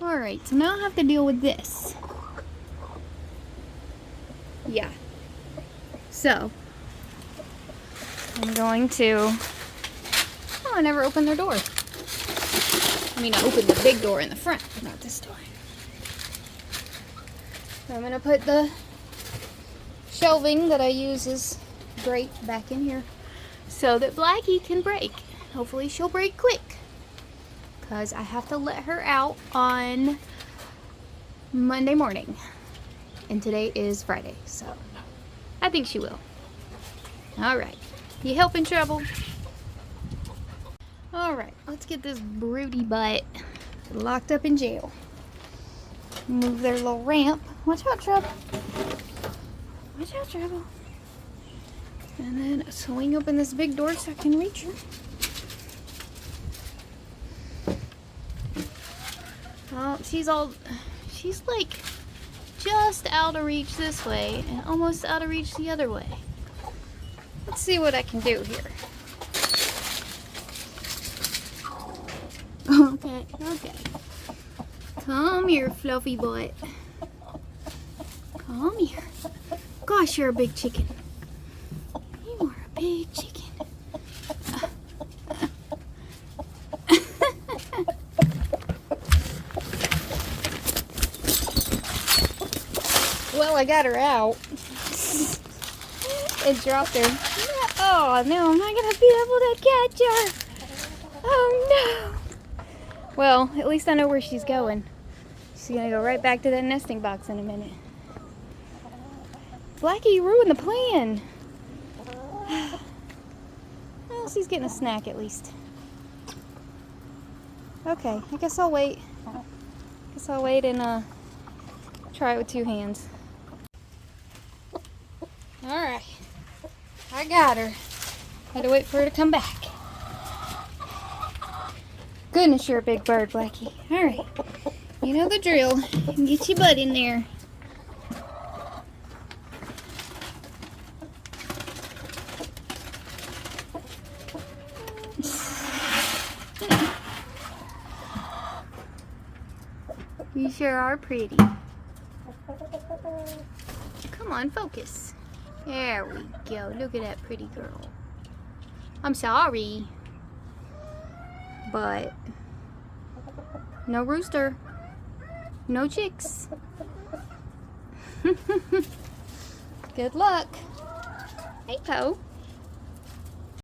Alright, so now I have to deal with this. Yeah. So, I'm going to... Oh, I never opened their door. I mean, I opened the big door in the front, not this door. So I'm going to put the shelving that I use as grate back in here so that Blacky can break. Hopefully she'll break quick, because I have to let her out on Monday morning. And today is Friday, so I think she will. Alright, you helping, Trouble? Alright, let's get this broody butt locked up in jail. Move their little ramp. Watch out, Trouble. Watch out, Trouble. And then swing open this big door so I can reach her. Oh, she's like just out of reach this way and almost out of reach the other way. Let's see what I can do here. Okay, okay. Come here, fluffy butt. Come here. Gosh, you're a big chicken. You are a big chicken. Well, I got her out. It dropped her. Oh, no, I'm not going to be able to catch her. Oh, no. Well, at least I know where she's going. She's going to go right back to that nesting box in a minute. Blacky, you ruined the plan. Well, she's getting a snack at least. Okay, I guess I'll wait. And try it with two hands. Alright. I got her. Had to wait for her to come back. Goodness, you're a big bird, Blacky. Alright. You know the drill. Get your butt in there. You sure are pretty. Come on, focus. There we go. Look at that pretty girl. I'm sorry, but no rooster, no chicks. Good luck. Hey, Poe.